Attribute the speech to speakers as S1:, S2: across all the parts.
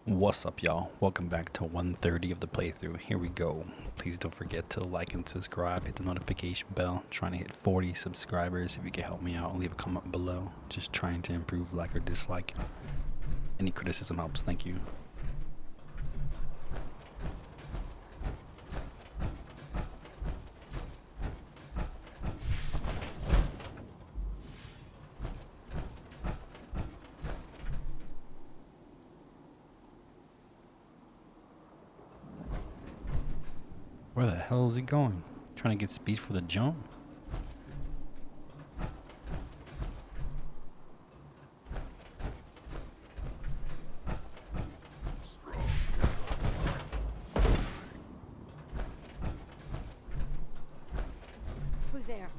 S1: What's up, y'all? Welcome back to 130 of the playthrough. Here we go. Please don't forget to like and subscribe, hit the notification bell. Trying to hit 40 subscribers. If you can help me out, leave a comment below. Just trying to improve, like or dislike. Any criticism helps. Thank you. Where the hell is he going? Trying to get speed for the jump?
S2: Who's there?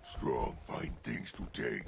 S3: Strong, find things to take.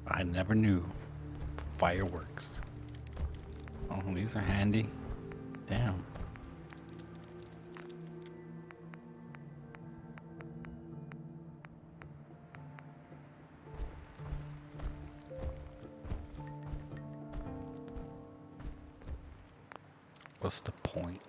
S1: I never knew. Fireworks. Oh, these are handy. Damn. What's the point?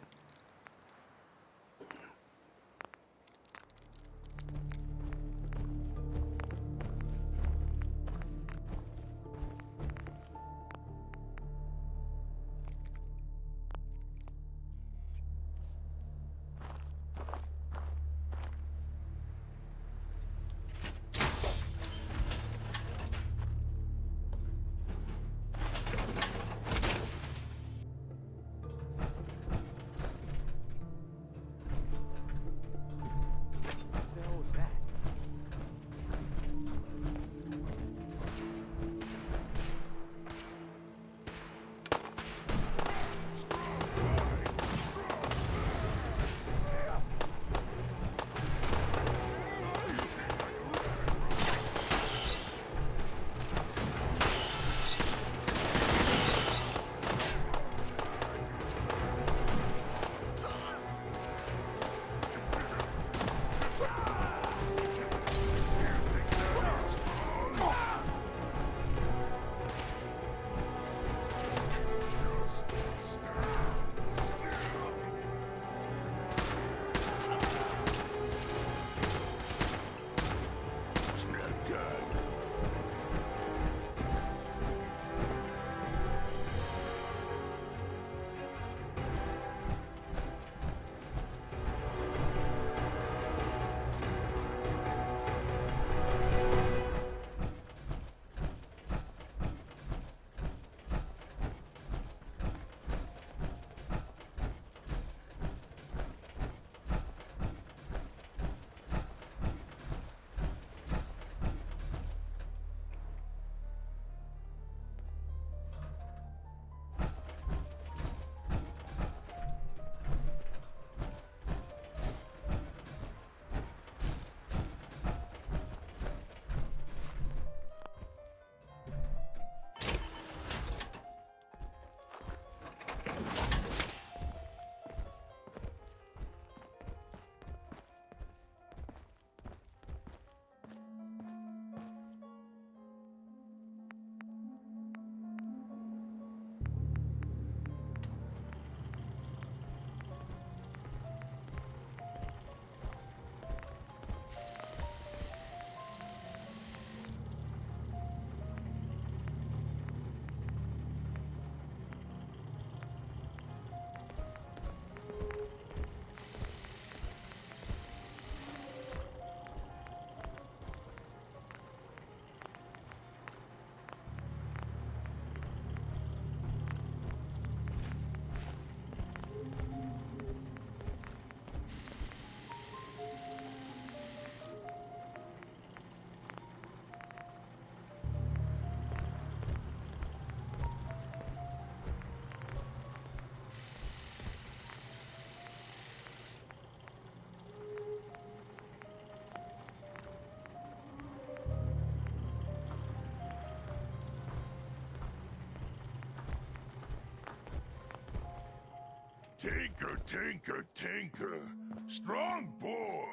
S3: Tinker, tinker, tinker. Strong board.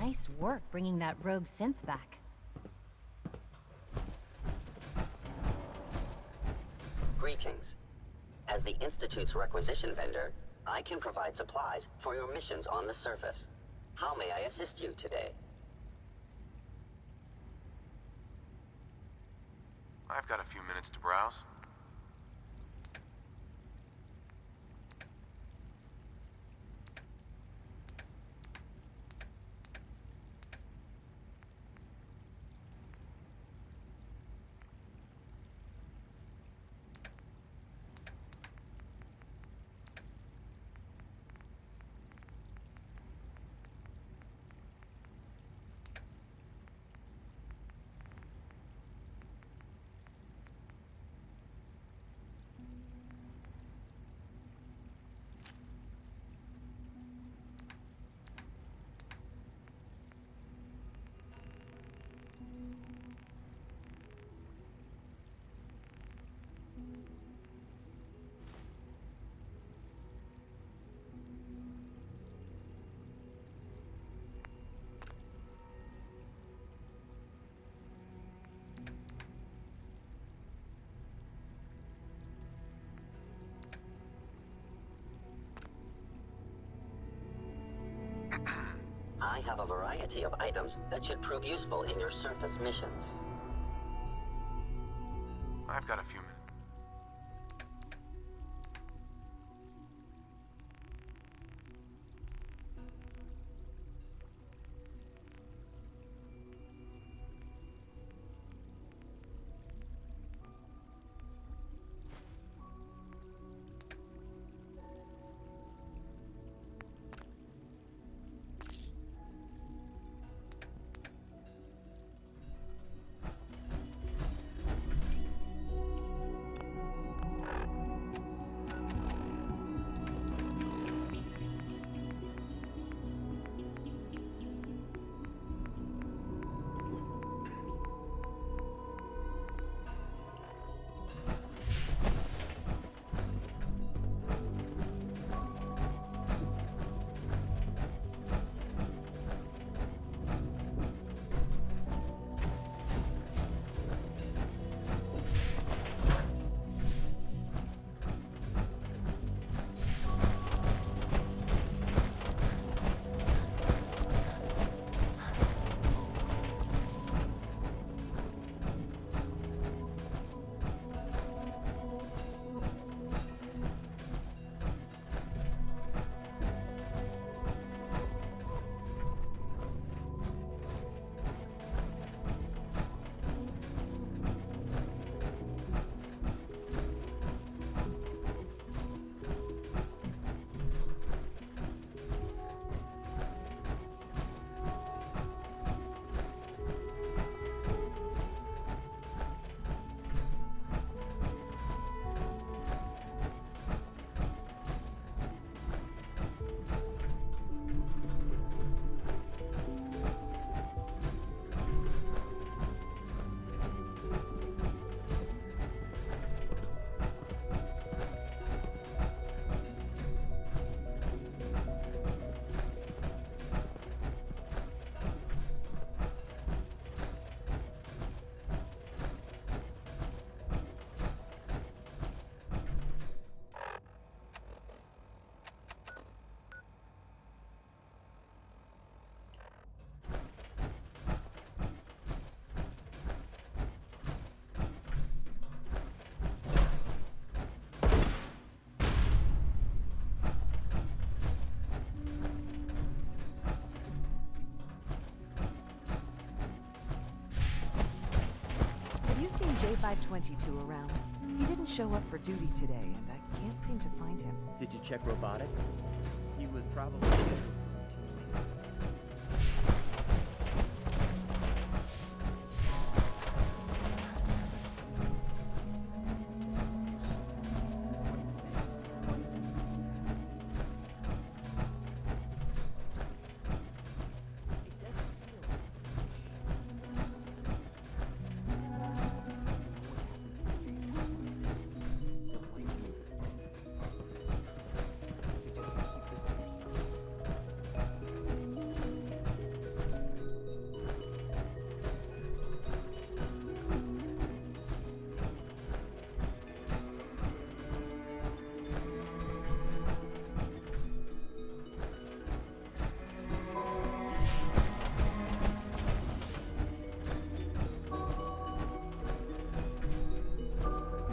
S4: Nice work bringing that rogue synth back.
S5: Greetings. As the Institute's requisition vendor, I can provide supplies for your missions on the surface. How may I assist you today?
S6: I've got a few minutes to browse.
S5: I have a variety of items that should prove useful in your surface missions.
S6: I've got a few minutes.
S7: seen J522 around. He didn't show up for duty today, and I can't seem to find him.
S8: Did you check robotics? He was probably scheduled for routine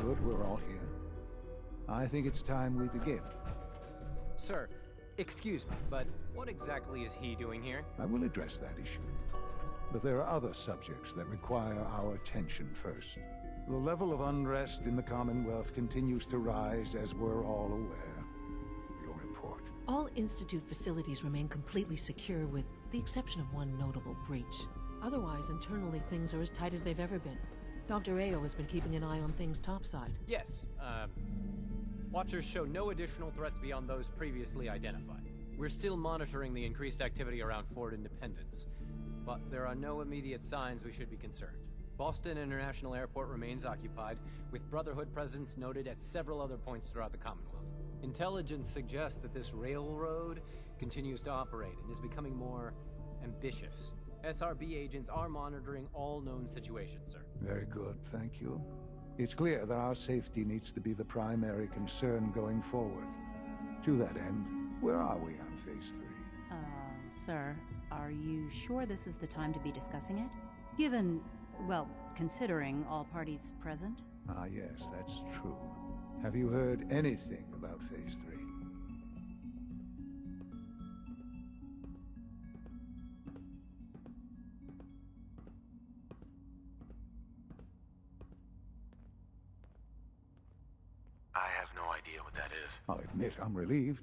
S9: Good, we're all here. I think it's time we begin.
S10: Sir, excuse me, but what exactly is he doing here?
S9: I will address that issue. But there are other subjects that require our attention first. The level of unrest in the Commonwealth continues to rise, as we're all aware. Your report.
S11: All Institute facilities remain completely secure with the exception of one notable breach. Otherwise, internally, things are as tight as they've ever been. Dr. Ayo has been keeping an eye on things topside.
S10: Yes, Watchers show no additional threats beyond those previously identified. We're still monitoring the increased activity around Fort Independence, but there are no immediate signs we should be concerned. Boston International Airport remains occupied, with Brotherhood presence noted at several other points throughout the Commonwealth. Intelligence suggests that this railroad continues to operate and is becoming more ambitious. SRB agents are monitoring all known situations, sir.
S9: Very good, thank you. It's clear that our safety needs to be the primary concern going forward. To that end, where are we on Phase 3?
S12: Sir, are you sure this is the time to be discussing it? Given, well, considering all parties present?
S9: Ah, yes, that's true. Have you heard anything about Phase 3?
S6: I have no idea what that is.
S9: I'll admit I'm relieved.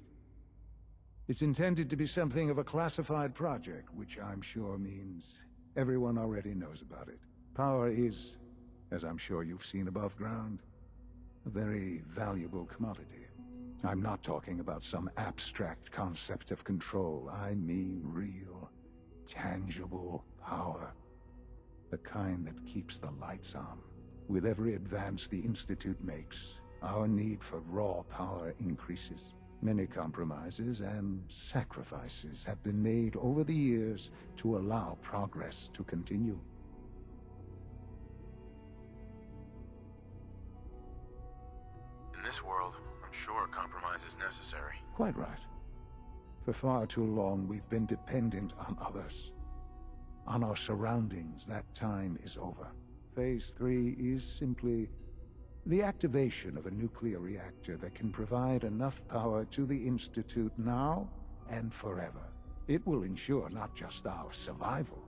S9: It's intended to be something of a classified project, which I'm sure means everyone already knows about it. Power is, as I'm sure you've seen above ground, a very valuable commodity. I'm not talking about some abstract concept of control. I mean real, tangible power. The kind that keeps the lights on. With every advance the Institute makes, our need for raw power increases. Many compromises and sacrifices have been made over the years to allow progress to continue.
S6: In this world, I'm sure compromise is necessary.
S9: Quite right. For far too long, we've been dependent on others. On our surroundings. That time is over. Phase 3 is simply the activation of a nuclear reactor that can provide enough power to the Institute now and forever. It will ensure not just our survival,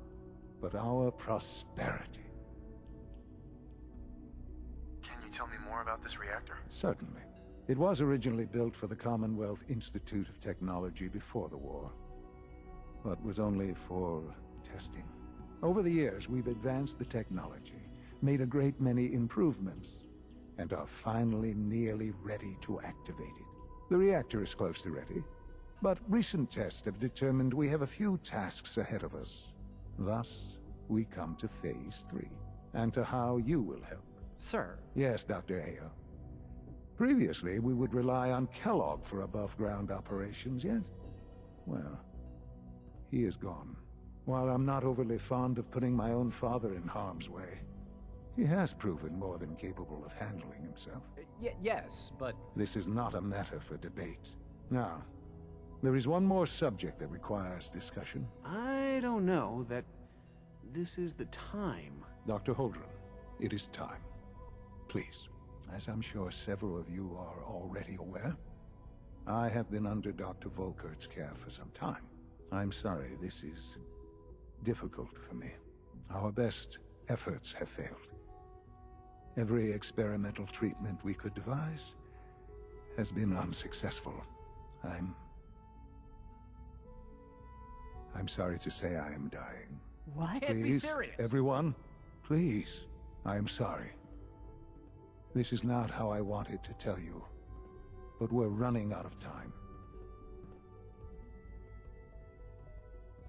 S9: but our prosperity.
S6: Can you tell me more about this reactor?
S9: Certainly. It was originally built for the Commonwealth Institute of Technology before the war, but was only for testing. Over the years, we've advanced the technology, made a great many improvements, and are finally nearly ready to activate it. The reactor is close to ready, but recent tests have determined we have a few tasks ahead of us. Thus, we come to Phase 3, and to how you will help.
S10: Sir.
S9: Yes, Dr. Ayo. Previously, we would rely on Kellogg for above-ground operations, yet, well, he is gone. While I'm not overly fond of putting my own father in harm's way, he has proven more than capable of handling himself.
S10: Yes, but...
S9: This is not a matter for debate. Now, there is one more subject that requires discussion.
S8: I don't know that this is the time.
S9: Dr. Holdren, it is time. Please, as I'm sure several of you are already aware, I have been under Dr. Volkert's care for some time. I'm sorry, this is difficult for me. Our best efforts have failed. Every experimental treatment we could devise has been unsuccessful. I'm sorry to say I am dying.
S10: What?
S9: Please,
S10: Can't be serious.
S9: everyone, please. I am sorry. This is not how I wanted to tell you, but we're running out of time.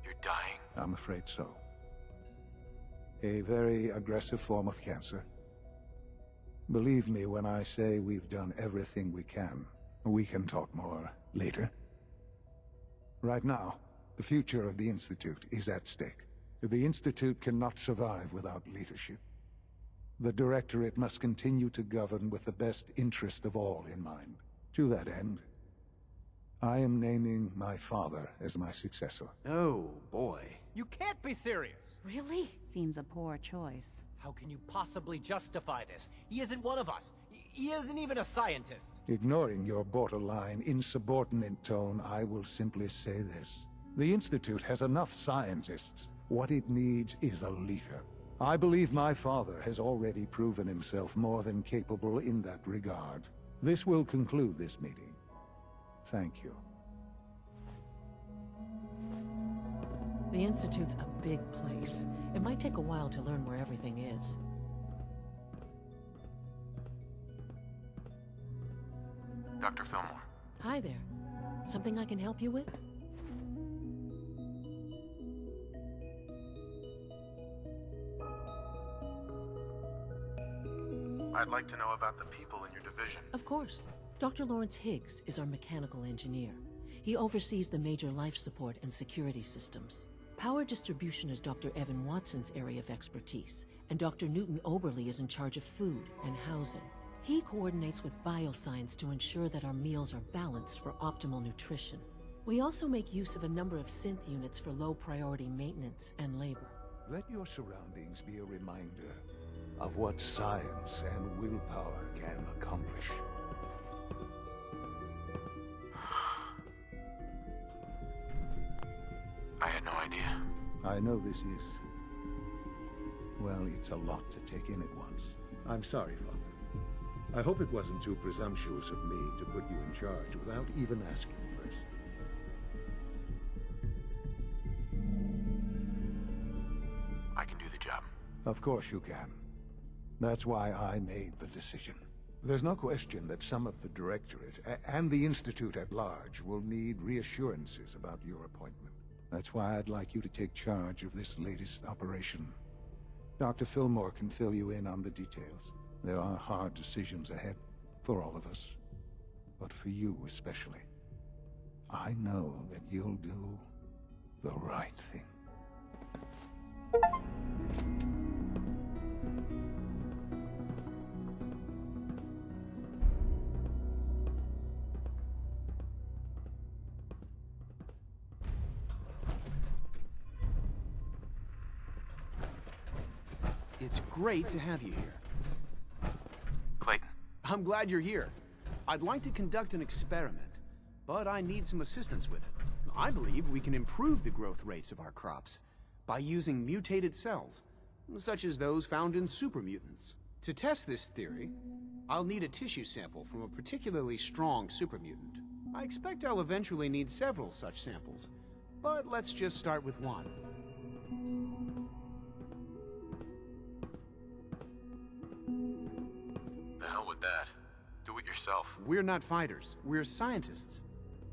S6: You're dying?
S9: I'm afraid so. A very aggressive form of cancer. Believe me when I say we've done everything we can. We can talk more later. Right now, the future of the Institute is at stake. The Institute cannot survive without leadership. The Directorate must continue to govern with the best interest of all in mind. To that end, I am naming my father as my successor.
S10: Oh, boy. You can't be serious!
S12: Really? Seems a poor choice.
S10: How can you possibly justify this? He isn't one of us. He isn't even a scientist.
S9: Ignoring your borderline, insubordinate tone, I will simply say this. The Institute has enough scientists. What it needs is a leader. I believe my father has already proven himself more than capable in that regard. This will conclude this meeting. Thank you.
S11: The Institute's a big place. It might take a while to learn where everything is.
S6: Dr. Fillmore.
S11: Hi there. Something I can help you with?
S6: I'd like to know about the people in your division.
S11: Of course. Dr. Lawrence Higgs is our mechanical engineer. He oversees the major life support and security systems. Power distribution is Dr. Evan Watson's area of expertise, and Dr. Newton Oberly is in charge of food and housing. He coordinates with bioscience to ensure that our meals are balanced for optimal nutrition. We also make use of a number of synth units for low-priority maintenance and labor.
S9: Let your surroundings be a reminder of what science and willpower can accomplish.
S6: I had no idea.
S9: I know this is... well, it's a lot to take in at once. I'm sorry, Father. I hope it wasn't too presumptuous of me to put you in charge without even asking first.
S6: I can do the job.
S9: Of course you can. That's why I made the decision. There's no question that some of the Directorate and the Institute at large will need reassurances about your appointment. That's why I'd like you to take charge of this latest operation. Dr. Fillmore can fill you in on the details. There are hard decisions ahead, for all of us. But for you especially. I know that you'll do the right thing.
S10: It's great to have you here.
S6: Clayton.
S10: I'm glad you're here. I'd like to conduct an experiment, but I need some assistance with it. I believe we can improve the growth rates of our crops by using mutated cells, such as those found in supermutants. To test this theory, I'll need a tissue sample from a particularly strong supermutant. I expect I'll eventually need several such samples, but let's just start with one.
S6: The hell with that. Do it yourself.
S10: We're not fighters. We're scientists.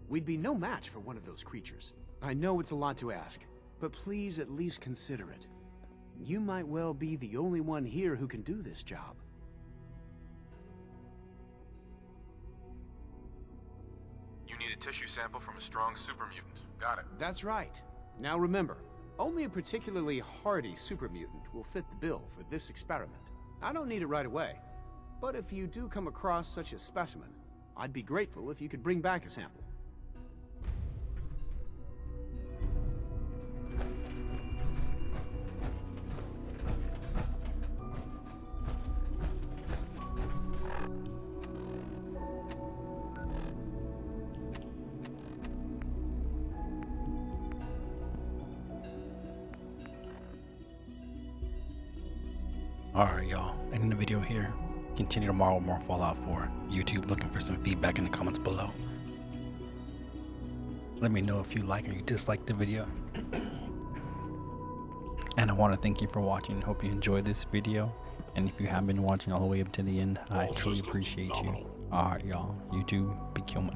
S10: We'd be no match for one of those creatures. I know it's a lot to ask, but please at least consider it. You might well be the only one here who can do this job.
S6: You need a tissue sample from a strong supermutant. Got it.
S10: That's right. Now remember, only a particularly hardy supermutant will fit the bill for this experiment. I don't need it right away, but if you do come across such a specimen, I'd be grateful if you could bring back a sample.
S1: Alright, y'all. Ending the video here. Continue tomorrow with more Fallout 4. YouTube, looking for some feedback in the comments below. Let me know if you like or you dislike the video. And I want to thank you for watching. Hope you enjoyed this video. And if you have been watching all the way up to the end, I truly appreciate you. Alright, y'all. YouTube, be killing it.